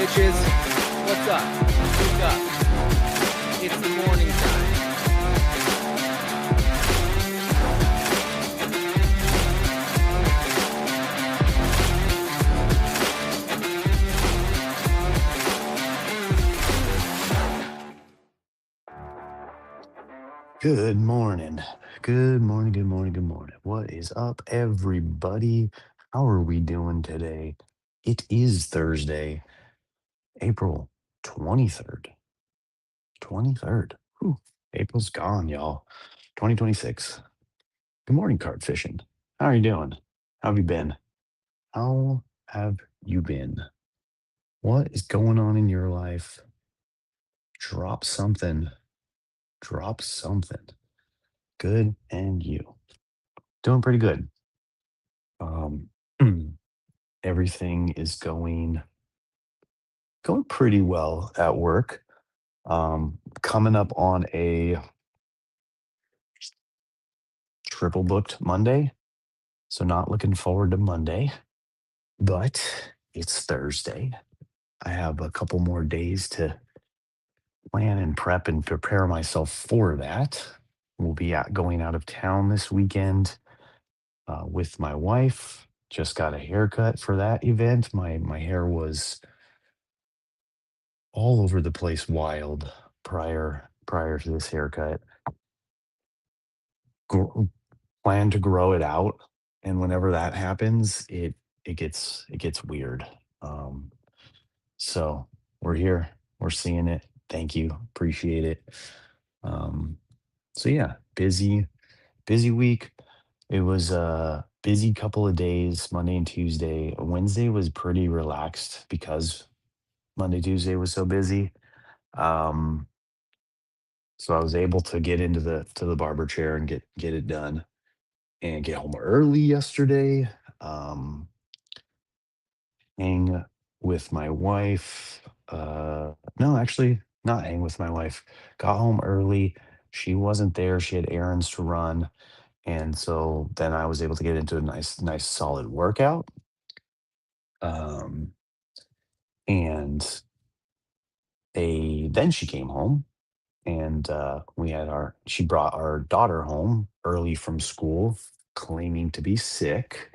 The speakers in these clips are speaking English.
bitches. What's up? Wake up. It's the morning time. Good morning. Good morning. Good morning. Good morning. What is up, everybody? How are we doing today? It is Thursday, April 23rd. 23rd. Whew. April's gone, y'all. 2026. Good morning, card fishing. How are you doing? How have you been? How have you been? What is going on in your life? Drop something. Drop something. Good and you. Doing pretty good. Um, everything is going pretty well at work. Coming up on a triple booked Monday, so not looking forward to Monday, but it's Thursday. I have a couple more days to plan and prep and prepare myself for that. We'll be going out of town this weekend with my wife. Just got a haircut for that event. My hair was all over the place, wild prior to this haircut. Gr- Plan to grow it out, and whenever that happens, it gets weird. Um, so we're here, we're seeing it. Thank you, appreciate it. Um, so yeah, busy week. It was a busy couple of days, Monday and Tuesday. Wednesday was pretty relaxed because Monday, Tuesday was so busy. Um, so I was able to get into the barber chair and get it done and get home early yesterday. Um, hang with my wife. No, actually, not hang with my wife. Got home early. She wasn't there. She had errands to run, and so then I was able to get into a nice solid workout. Um, and then she came home, and we had our she brought our daughter home early from school, claiming to be sick,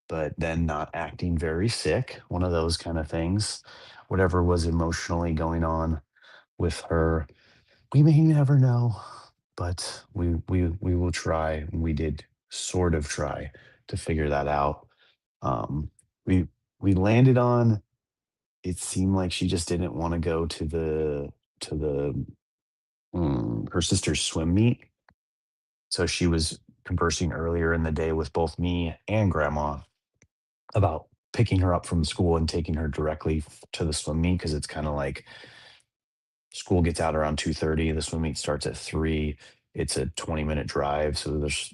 but then not acting very sick. One of those kind of things. Whatever was emotionally going on with her, we may never know, but we will try. We did sort of try to figure that out. Um, we we landed on. It seemed like she just didn't want to go to her sister's swim meet. So she was conversing earlier in the day with both me and grandma about picking her up from school and taking her directly to the swim meet because it's kind of like school gets out around 2:30, the swim meet starts at 3. It's a 20-minute drive, so there's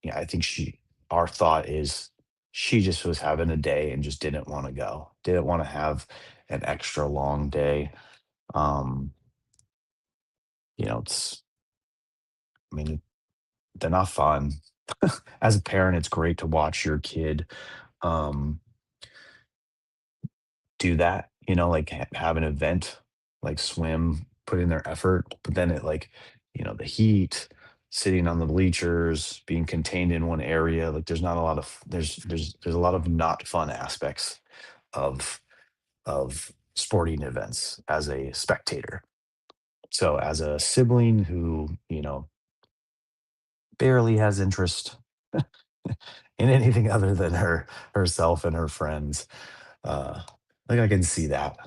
yeah, I think she our thought is she just was having a day and just didn't want to go. Didn't want to have an extra long day. Um, it's I mean, they're not fun. As a parent, it's great to watch your kid um do that, like have an event, like swim, put in their effort, but then it like, the heat, sitting on the bleachers, being contained in one area, like there's not a lot of there's a lot of not fun aspects of sporting events as a spectator. So as a sibling who, barely has interest in anything other than herself and her friends, uh, like I can see that.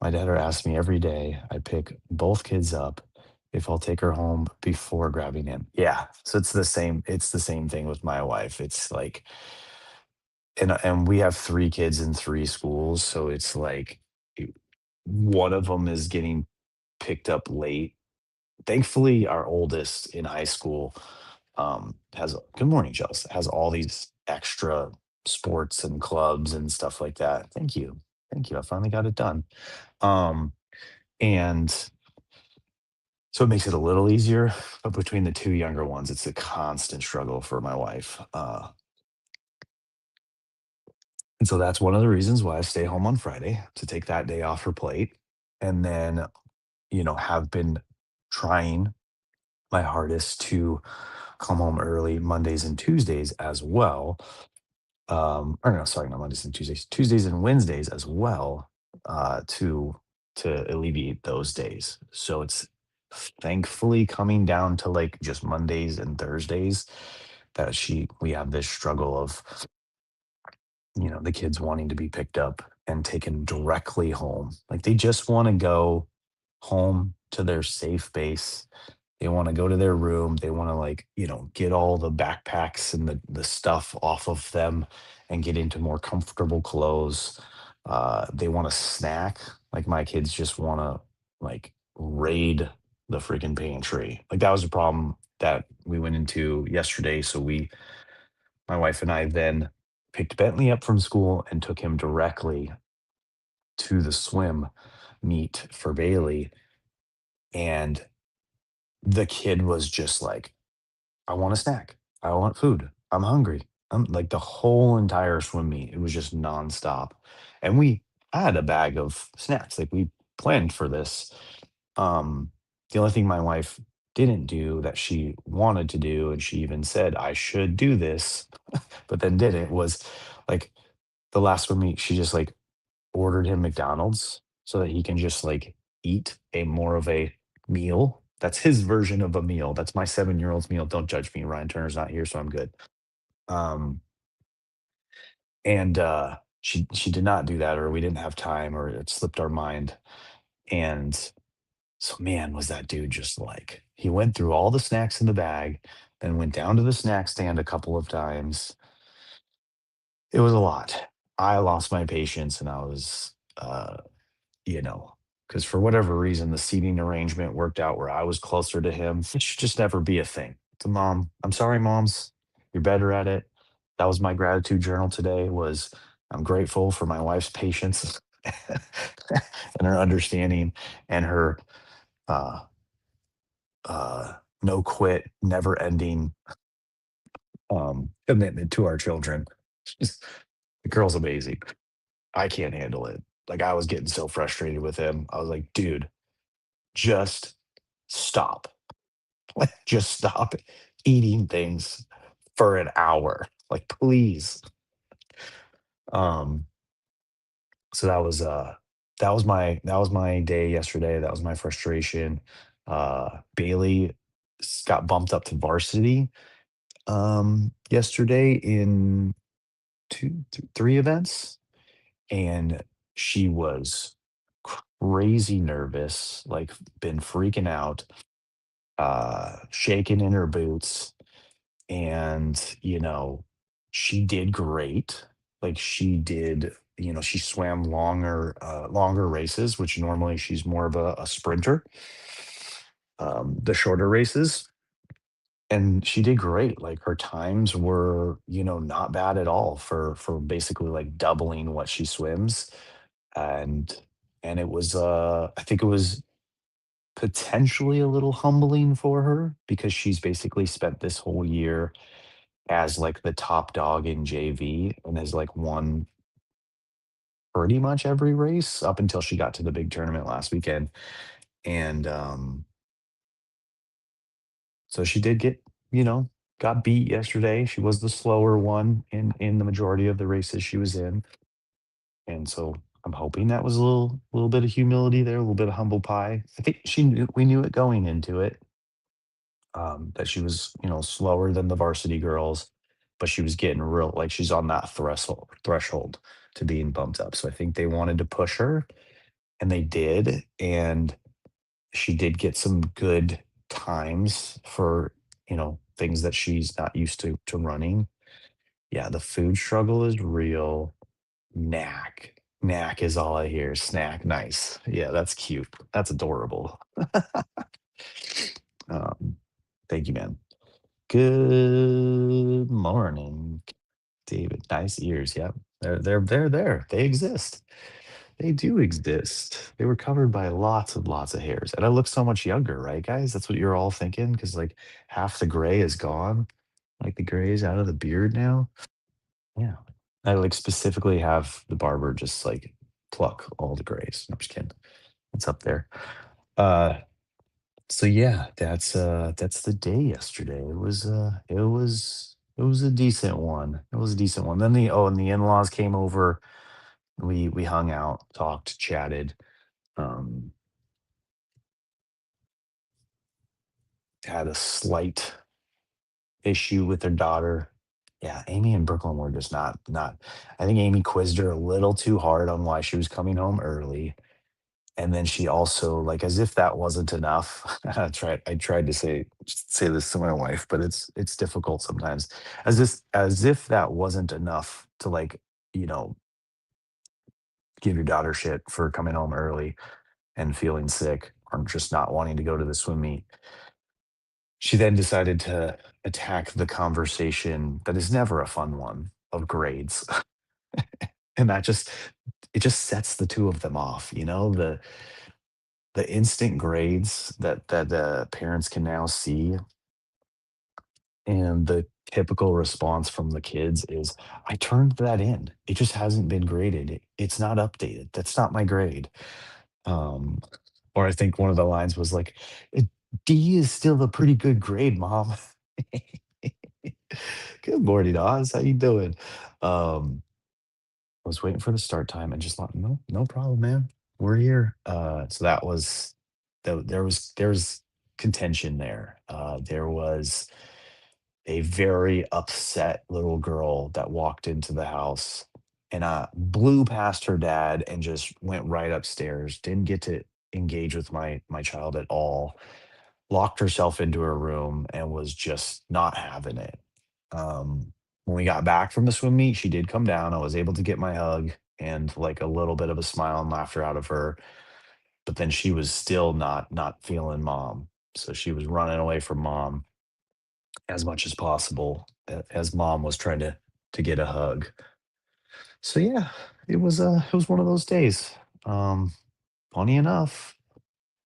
My daughter asks me every day, I pick both kids up if I'll take her home before grabbing him. Yeah. So it's the same thing with my wife. It's like and we have 3 kids in 3 schools, so it's like e one of them is getting picked up late. Thankfully, our oldest in high school, has good morning, Chelsea, has all these extra sports and clubs and stuff like that. Thank you. Thank you. I finally got it done. Um, and so it makes it a little easier, but between the 2 younger ones, it's a constant struggle for my wife. And so that's one of the reasons why I stay home on Friday to take that day off her plate. And then, have been trying my hardest to come home early Mondays and Tuesdays as well. Or no, sorry, not Mondays and Tuesdays, Tuesdays and Wednesdays as well, to alleviate those days. So it's thankfully coming down to like just Mondays and Thursdays that we have this struggle of, the kids wanting to be picked up and taken directly home. Like they just want to go home to their safe base. They want to go to their room. They want to like, get all the backpacks and the stuff off of them and get into more comfortable clothes. They want a snack. Like my kids just want to like raid the freaking pantry. Like that was a problem that we went into yesterday. So my wife and I then picked Bentley up from school and took him directly to the swim meet for Bailey. And the kid was just like, I want a snack. I want food. I'm hungry. I'm like the whole entire swim meet. It was just nonstop. And we had a bag of snacks. Like we planned for this. The only thing my wife didn't do that she wanted to do, and she even said I should do this, but then didn't, was like the last swim meet, she just like ordered him McDonald's so that he can just like eat a more of a meal. That's his version of a meal. That's my 7-year-old's meal. Don't judge me. Ryan Turner's not here, so I'm good. Um, and she did not do that, or we didn't have time, or it slipped our mind. And so, man, was that dude just like he went through all the snacks in the bag, then went down to the snack stand a couple of times. It was a lot. I lost my patience, and I was you know, because for whatever reason, the seating arrangement worked out where I was closer to him. It should just never be a thing. To mom, I'm sorry, moms. You're better at it. That was my gratitude journal today. Was I'm grateful for my wife's patience and her understanding and her uh, no quit, never ending commitment to our children. She's- the girl's amazing. I can't handle it. Like I was getting so frustrated with him. I was like, dude, just stop. Like, just stop eating things for an hour. Like, please. Um, so that was my day yesterday. That was my frustration. Bailey got bumped up to varsity yesterday in three events, and she was crazy nervous, like been freaking out, shaking in her boots. And she did great. Like she swam longer races, which normally she's more of a sprinter. The shorter races, and she did great. Like her times were not bad at all for basically like doubling what she swims. And and it was I think it was potentially a little humbling for her because she's basically spent this whole year as like the top dog in JV and has like won pretty much every race up until she got to the big tournament last weekend. And so she did got beat yesterday. She was the slower one in the majority of the races she was in. And so I'm hoping that was a little bit of humility there, a little bit of humble pie. I think we knew it going into it, that she was, slower than the varsity girls, but she was getting real like she's on that threshold to being bumped up. So I think they wanted to push her, and they did, and she did get some good times for, things that she's not used to running. Yeah, the food struggle is real. Knack. Knack is all I hear. Snack, nice. Yeah, that's cute. That's adorable. Um, thank you, man. Good morning, David. Nice ears. Yep. They're there. They exist. They do exist. They were covered by lots and lots of hairs. And I look so much younger, right, guys? That's what you're all thinking? Because like half the gray is gone. Like the gray is out of the beard now. Yeah. I like specifically have the barber just like pluck all the grays. No, I'm just kidding. It's up there. Uh, so yeah, that's the day yesterday. It was a decent one. It was a decent one. Then and the in-laws came over. We hung out, talked, chatted. Um, had a slight issue with their daughter. Yeah, Amy and Brooklyn were just not. I think Amy quizzed her a little too hard on why she was coming home early. And then she also, like, as if that wasn't enough. I tried to say this to my wife, but it's difficult sometimes. As if that wasn't enough to, like, you know, give your daughter shit for coming home early and feeling sick or just not wanting to go to the swim meet. She then decided to attack the conversation that is never a fun one of grades. And it just sets the two of them off, the instant grades that parents can now see, and the typical response from the kids is, "I turned that in. It just hasn't been graded. It's not updated. That's not my grade." Um, or I think one of the lines was like, D is still a pretty good grade, mom." Good morning, Oz. How you doing? Um, I was waiting for the start time and just thought, no, no problem, man. We're here. So there was contention there. There was a very upset little girl that walked into the house and blew past her dad and just went right upstairs. Didn't get to engage with my child at all. Locked herself into her room and was just not having it. When we got back from the swim meet, she did come down. I was able to get my hug and like a little bit of a smile and laughter out of her, but then she was still not feeling mom. So she was running away from mom as much as possible as mom was trying to get a hug. So yeah, it was one of those days. Um Funny enough,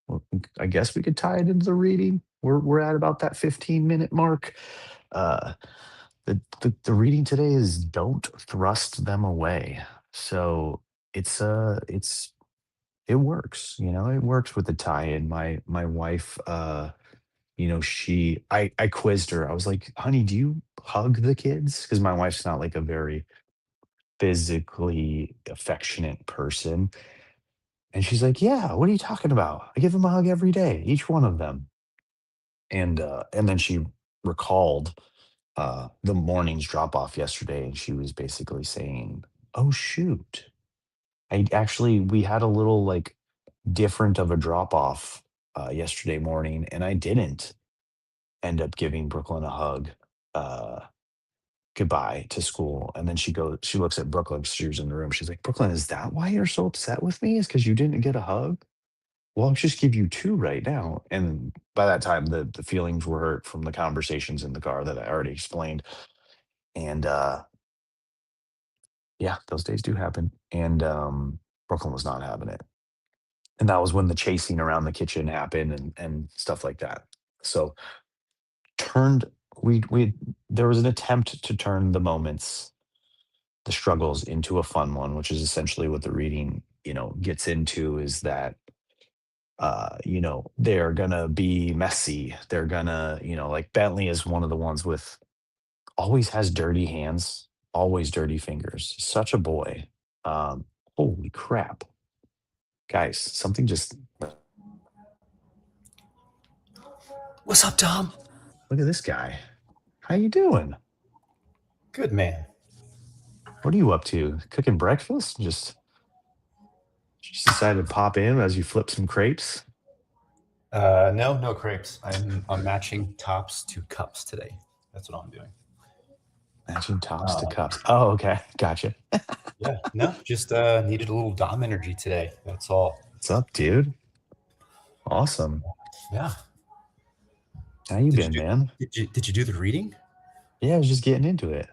well, I guess we could tie it into the reading. We're at about that 15-minute mark. Uh the reading today is "Don't Thrust Them Away." So it's it works, it works with the tie-in. My wife, I quizzed her. I was like, "Honey, do you hug the kids?" Because my wife's not like a very physically affectionate person. And she's like, "Yeah, what are you talking about? I give them a hug every day, each one of them." And then she recalled the morning's drop off yesterday, and she was basically saying, "Oh shoot, we had a little like different of a drop off yesterday morning, and I didn't end up giving Brooklyn a hug uh, goodbye to school." And then she looks at Brooklyn. She was in the room. She's like, "Brooklyn, is that why you're so upset with me? Is because you didn't get a hug? Well, I'll just give you two right now." And by that time, the feelings were hurt from the conversations in the car that I already explained. And yeah, those days do happen. And Brooklyn was not having it. And that was when the chasing around the kitchen happened and stuff like that. So turned we there was an attempt to turn the moments, the struggles into a fun one, which is essentially what the reading, gets into, is that they're gonna be messy. They're gonna, like Bentley is one of the ones with always has dirty hands, always dirty fingers. Such a boy. Um, Holy crap. Guys, something just What's up, Tom? look at this guy. How you doing? Good man. What are you up to? Cooking breakfast? Just decided to pop in as you flip some crepes? No crepes. I'm matching tops to cups today. That's what I'm doing. Matching tops to Uh, cups. Oh, okay. Gotcha. yeah, no, just needed a little Dom energy today. That's all. What's up, dude? Awesome. Yeah. How you Did you been, do man? did you do the reading? Yeah, I was just getting into it.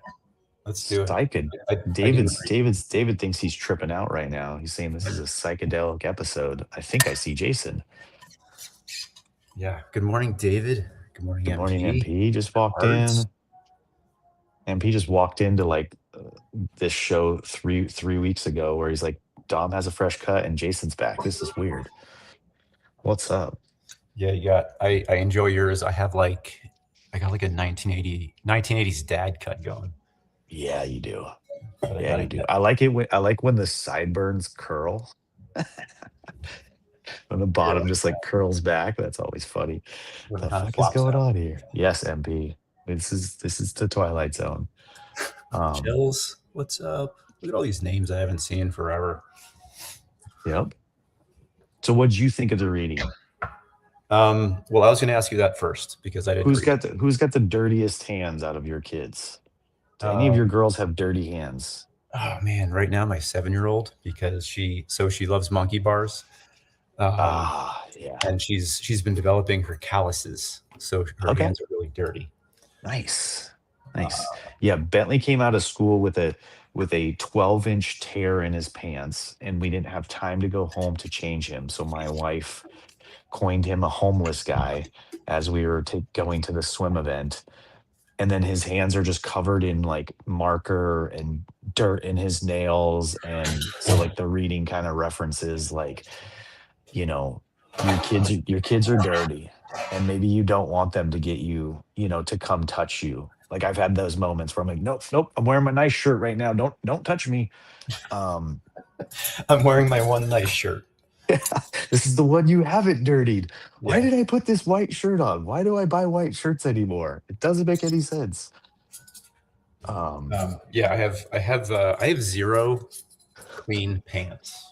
Let's do it. Psychedelic. I do the reading. David thinks he's tripping out right now. He's saying this is a psychedelic episode. I think I see Jason. Yeah. Good morning, David. Good morning, Good morning, MP. MP. Just walked Cards. in. MP just walked into like this show three weeks ago where he's like, Dom has a fresh cut and Jason's back. This is weird. What's up? Yeah, you got. I enjoy yours. I got like a 1980s dad cut going. Yeah, you do. But I Yeah, gotta you do. get I like it when the sideburns curl. When the bottom just like curls back. That's always funny. when The it kind of fuck is flops going out. on here? Yes, MP. This is the Twilight Zone. Chills, what's up? Look at all these names I haven't seen in forever. Yep. So what'd you think of the reading? Well, I was going to ask you that first because I didn't. Who's got the dirtiest hands out of your kids? Do any of your girls have dirty hands? Oh man, right now my 7-year-old, because she loves monkey bars. Yeah. And she's been developing her calluses, so her Okay. hands are really dirty. Nice. Yeah, Bentley came out of school with a 12-inch tear in his pants, and we didn't have time to go home to change him. So my wife coined him a homeless guy as we were going to the swim event. And then his hands are just covered in like marker and dirt in his nails. And so like the reading kind of references like, your kids are dirty, and maybe you don't want them to get you, to come touch you. Like I've had those moments where I'm like, nope, I'm wearing my nice shirt right now. Don't touch me. I'm wearing my one nice shirt. This is the one you haven't dirtied. Why did I put this white shirt on? Why do I buy white shirts anymore? It doesn't make any sense. Yeah, I have 0 clean pants.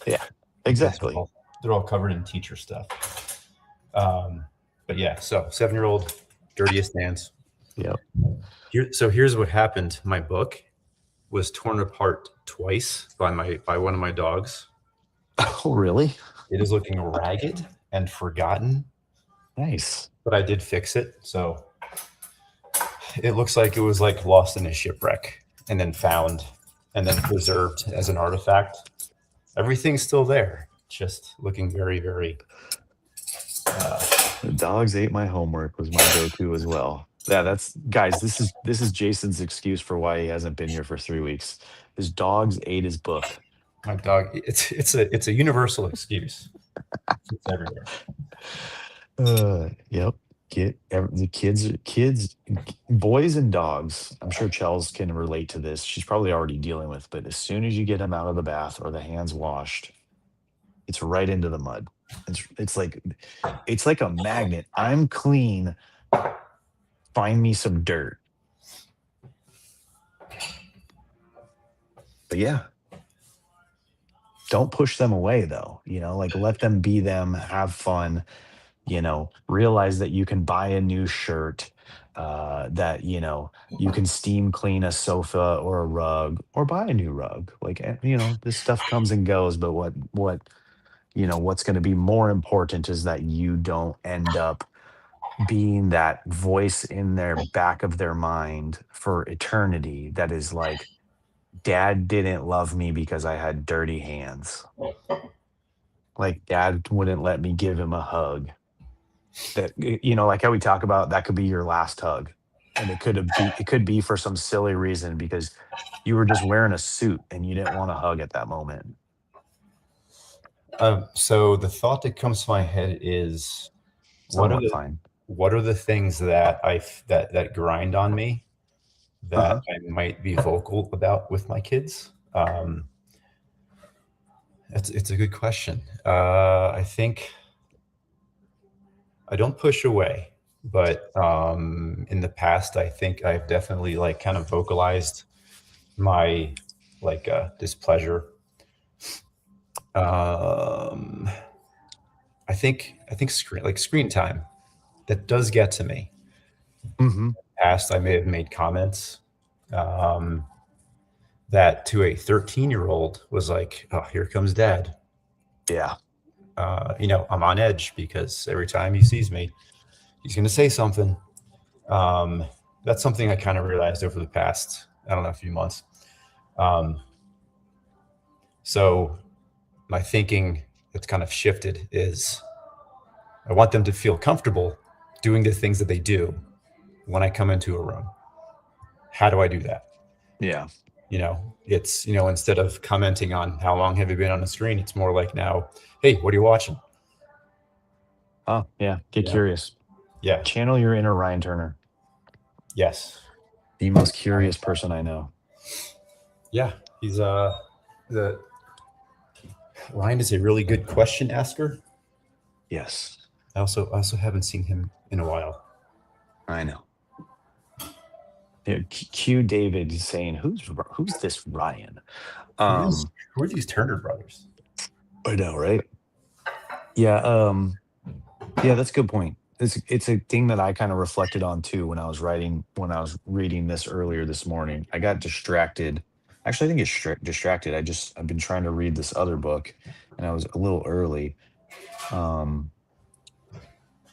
Yeah, exactly. They're all covered in teacher stuff. But yeah, so 7-year-old, dirtiest hands. Yep. Here's what happened. My book was torn apart twice by one of my dogs. Oh, really? It is looking ragged and forgotten. Nice. But I did fix it, so it looks like it was like lost in a shipwreck and then found and then preserved as an artifact. Everything's still there, just looking very, very. The dogs ate my homework was my go-to as well. Yeah, guys. This is Jason's excuse for why he hasn't been here for 3 weeks. His dogs ate his book. My dog. It's a universal excuse. It's everywhere. Yep. The kids, boys and dogs. I'm sure Chels can relate to this. She's probably already dealing with, but as soon as you get them out of the bath or the hands washed, it's right into the mud. It's like a magnet. I'm clean. Find me some dirt. But yeah, don't push them away though. Like let them be them, have fun. Realize that you can buy a new shirt, that you can steam clean a sofa or a rug or buy a new rug. Like this stuff comes and goes, but what's going to be more important is that you don't end up being that voice in their back of their mind for eternity that is like, dad didn't love me because I had dirty hands. Like dad wouldn't let me give him a hug. That like how we talk about that could be your last hug, and it could be for some silly reason because you were just wearing a suit and you didn't want a hug at that moment. So the thought that comes to my head is, what are the things that that grind on me that I might be vocal about with my kids? It's a good question. I think I don't push away, but in the past, I think I've definitely like kind of vocalized my like displeasure. I think screen time, that does get to me. Mm-hmm. In the past, I may have made comments that to a 13-year-old was like, oh, here comes dad. Yeah. I'm on edge because every time he sees me, he's going to say something. That's something I kind of realized over the past, I don't know, a few months. So my thinking that's kind of shifted is I want them to feel comfortable doing the things that they do, when I come into a room. How do I do that? Yeah. It's, instead of commenting on how long have you been on the screen, it's more like now, hey, what are you watching? Oh, yeah. Get curious. Yeah. Channel your inner Ryan Turner. Yes. The most curious person I know. Yeah. He's Ryan is a really good question asker. Yes. I also haven't seen him in a while. I know. Q David is saying, who's this Ryan? Who are these Turner brothers? I know, right? Yeah. Yeah, that's a good point. It's a thing that I kind of reflected on too when I was reading this earlier this morning. I got distracted. Actually, I think it's distracted. I've been trying to read this other book, and I was a little early.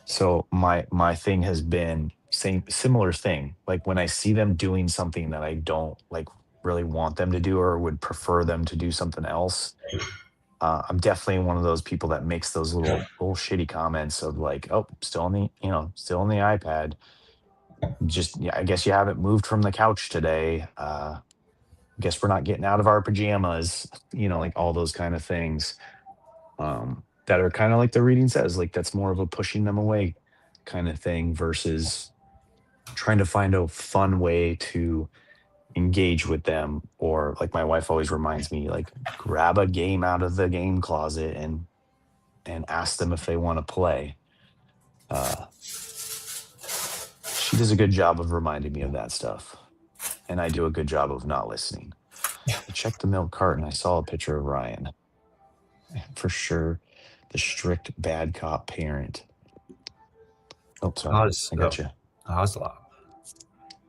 So my thing has been similar thing. Like when I see them doing something that I don't like really want them to do or would prefer them to do something else, I'm definitely one of those people that makes those little shitty comments of like, oh, still on the iPad. Just yeah, I guess you haven't moved from the couch today. Guess we're not getting out of our pajamas. Like all those kind of things. That are kind of like the reading says, like that's more of a pushing them away kind of thing versus trying to find a fun way to engage with them. Or like my wife always reminds me, like grab a game out of the game closet and ask them if they want to play. She does a good job of reminding me of that stuff, and I do a good job of not listening. I checked the milk carton. I saw a picture of Ryan. For sure, the strict bad cop parent. Oh, sorry. I got you. Ozlop.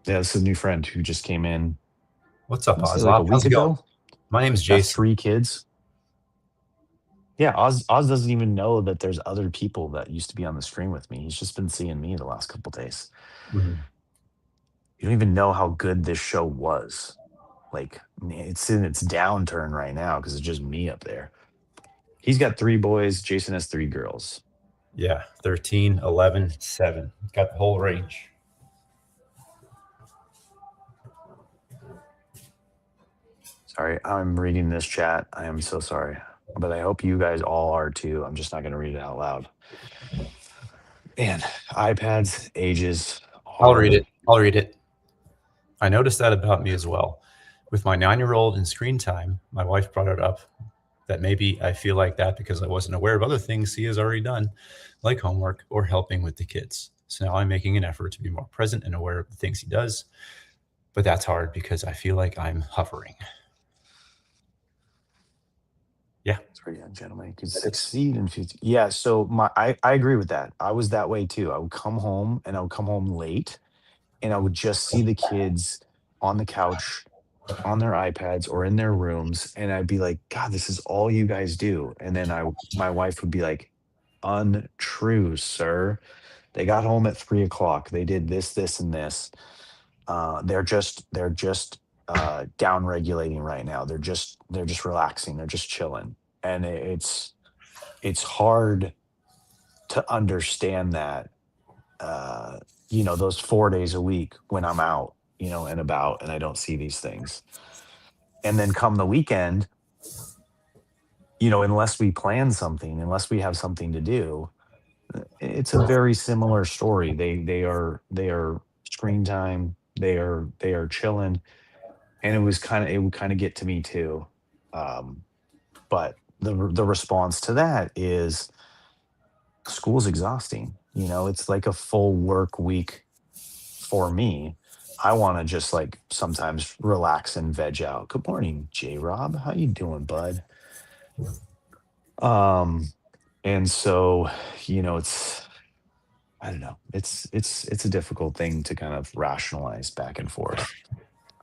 Yeah, this is a new friend who just came in. What's up, Ozlop? Like a week ago. My name's Jason. 3 kids. Yeah, Oz doesn't even know that there's other people that used to be on the screen with me. He's just been seeing me the last couple days. Mm-hmm. You don't even know how good this show was. Like it's in its downturn right now because it's just me up there. He's got 3 boys. Jason has 3 girls. Yeah, 13, 11, 7. Got the whole range. Sorry, I'm reading this chat. I am so sorry. But I hope you guys all are too. I'm just not going to read it out loud. Man, iPads, ages. I'll read it. I noticed that about me as well. With my 9-year-old and screen time, my wife brought it up that maybe I feel like that because I wasn't aware of other things he has already done, like homework or helping with the kids. So now I'm making an effort to be more present and aware of the things he does. But that's hard because I feel like I'm hovering. Yeah. Sorry, young gentleman. You can succeed in future. Yeah, so I agree with that. I was that way too. I would come home and I would come home late and I would just see the kids on the couch on their iPads or in their rooms, and I'd be like, God, this is all you guys do. And then my wife would be like, untrue, sir. They got home at 3 o'clock. They did this, this, and this. They're just down regulating right now. They're just relaxing. They're just chilling. And it's hard to understand that, those 4 days a week when I'm out, and about, and I don't see these things. And then come the weekend, unless we plan something, unless we have something to do, it's a very similar story. They are screen time. They are chilling. And it would kind of get to me too. But the response to that is school's exhausting. It's like a full work week for me. I want to just like sometimes relax and veg out. Good morning, J Rob. How you doing, bud? And so, it's, I don't know. It's a difficult thing to kind of rationalize back and forth.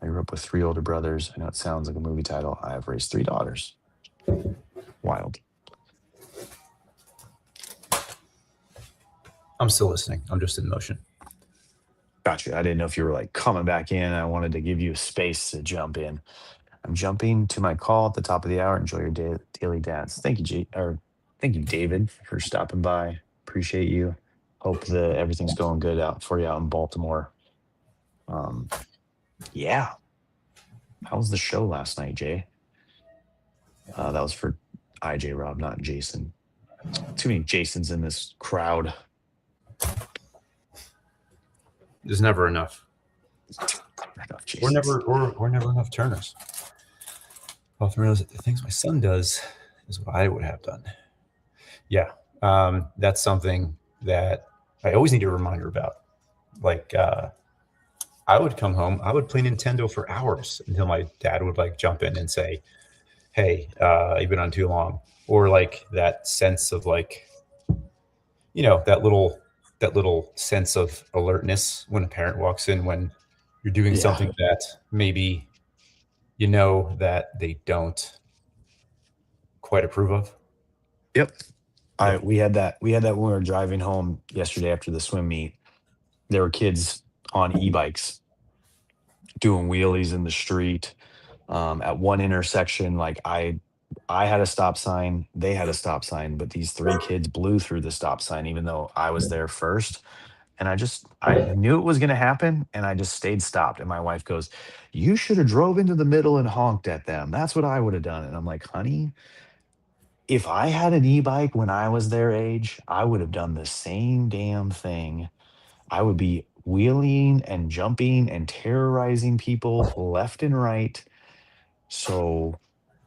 I grew up with 3 older brothers. I know it sounds like a movie title. I have raised 3 daughters. Wild. I'm still listening. I'm just in motion. Gotcha. I didn't know if you were like coming back in. I wanted to give you space to jump in. I'm jumping to my call at the top of the hour. Enjoy your daily dance. Thank you, thank you, David, for stopping by. Appreciate you. Hope that everything's going good out for you out in Baltimore. Yeah. How was the show last night, Jay? That was for IJ Rob, not Jason. Too many Jasons in this crowd. There's never enough. Enough We're Jasons. never enough Turners. I often realize that the things my son does is what I would have done. Yeah, that's something that I always need a reminder about. Like, I would come home, I would play Nintendo for hours until my dad would like jump in and say, "Hey, you've been on too long," or like that sense of like, that little sense of alertness when a parent walks in when you're doing Yeah. something that maybe that they don't quite approve of. Yep. Yeah. We had that when we were driving home yesterday after the swim meet. There were kids on e-bikes doing wheelies in the street. At one intersection, like I had a stop sign, they had a stop sign, but these three kids blew through the stop sign even though I was there first. And I knew it was going to happen, and I just stayed stopped. And my wife goes, "You should have drove into the middle and honked at them. That's what I would have done." And I'm like, "Honey, if I had an e-bike when I was their age, I would have done the same damn thing. I would be wheeling and jumping and terrorizing people left and right." So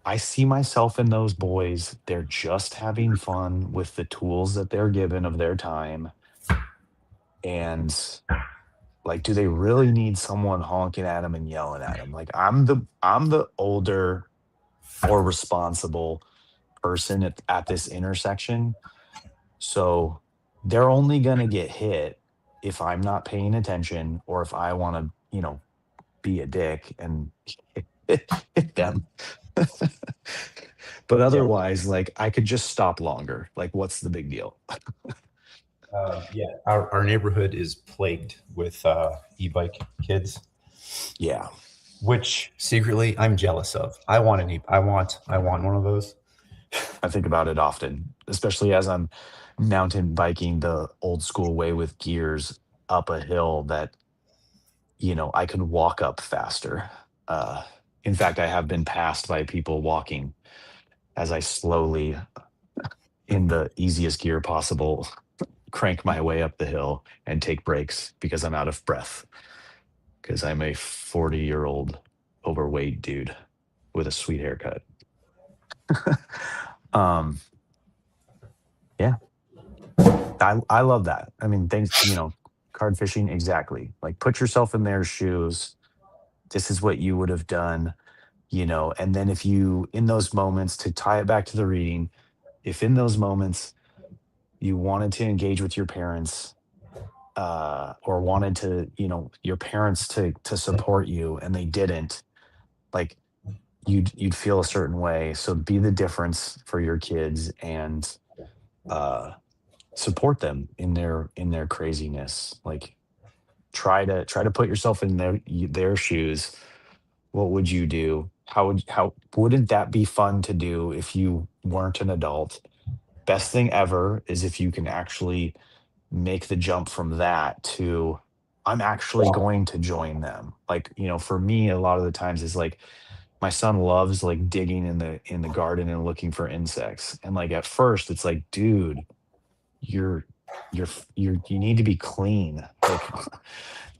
I see myself in those boys. They're just having fun with the tools that they're given of their time. And like, do they really need someone honking at them and yelling at them? Like, I'm the older, more responsible person at this intersection. So they're only gonna get hit if I'm not paying attention or if I want to, be a dick and hit them. But Yeah. otherwise, like, I could just stop longer. Like, what's the big deal? Yeah, our neighborhood is plagued with e-bike kids, Yeah. which secretly I'm jealous of. I want I want one of those. I think about it often, especially as I'm mountain biking the old school way with gears up a hill that, I could walk up faster. Uh, in fact, I have been passed by people walking as I slowly, in the easiest gear possible, crank my way up the hill and take breaks because I'm out of breath. Because I'm a 40-year-old overweight dude with a sweet haircut. um, yeah, I love that. I mean, things, card fishing, exactly. Like, put yourself in their shoes. This is what you would have done, and then if you, in those moments, to tie it back to the reading, if in those moments you wanted to engage with your parents, or wanted to, your parents to support you and they didn't, like, you'd feel a certain way. So be the difference for your kids and uh support them in their craziness. Like, try to put yourself in their shoes. What would you do? How wouldn't that be fun to do if you weren't an adult? Best thing ever is if you can actually make the jump from that to, I'm actually going to join them. Like, for me, a lot of the times is like, my son loves like digging in the garden and looking for insects. And like, at first it's like, dude, you need to be clean. Like,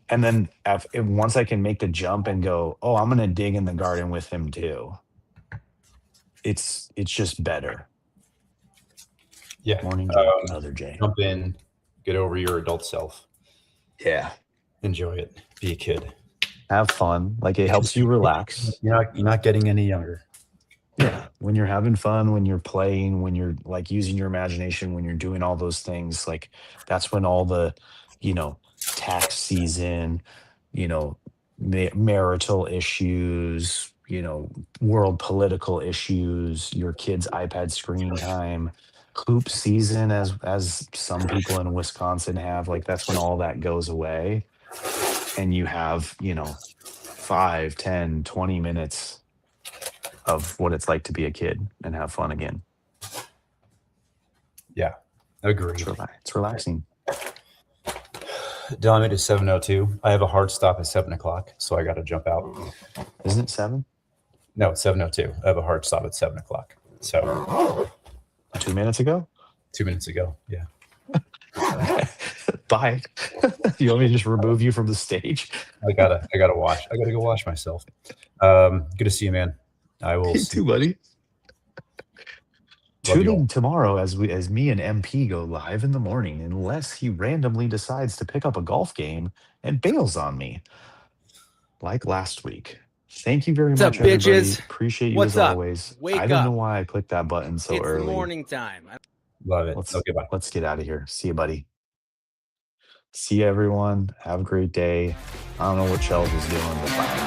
and then once I can make the jump and go, oh, I'm gonna dig in the garden with him too. It's just better. Yeah. Morning, Jake. Another Jay. Jump in, get over your adult self, Yeah. enjoy it, be a kid. Have fun. Like, it helps you relax. You're not getting any younger. Yeah. When you're having fun, when you're playing, when you're like using your imagination, when you're doing all those things, like, that's when all the, tax season, marital issues, world political issues, your kids' iPad screen time, hoop season, as some people in Wisconsin have, like, that's when all that goes away. And you have, 5, 10, 20 minutes of what it's like to be a kid and have fun again. Yeah, agreed. It's relaxing. Dylan, it is 7:02. I have a hard stop at 7 o'clock, so I got to jump out. Isn't it 7? No, it's 7:02. I have a hard stop at 7 o'clock. So 2 minutes ago? 2 minutes ago. Yeah. Bye. You want me to just remove you from the stage? I gotta wash. I gotta go wash myself. Good to see you, man. I will You see too, buddy. Love you Tune all. in tomorrow as me and MP go live in the morning, unless he randomly decides to pick up a golf game and bails on me, like last week. Thank you very What's up, much, everybody. bitches? Appreciate you What's as up? always. Wake I don't know up. why I clicked that button so It's early. the morning time. Love it. Let's Okay, bye. let's get out of here. See you, buddy. See you, everyone. Have a great day. I don't know what Shells is doing, but bye.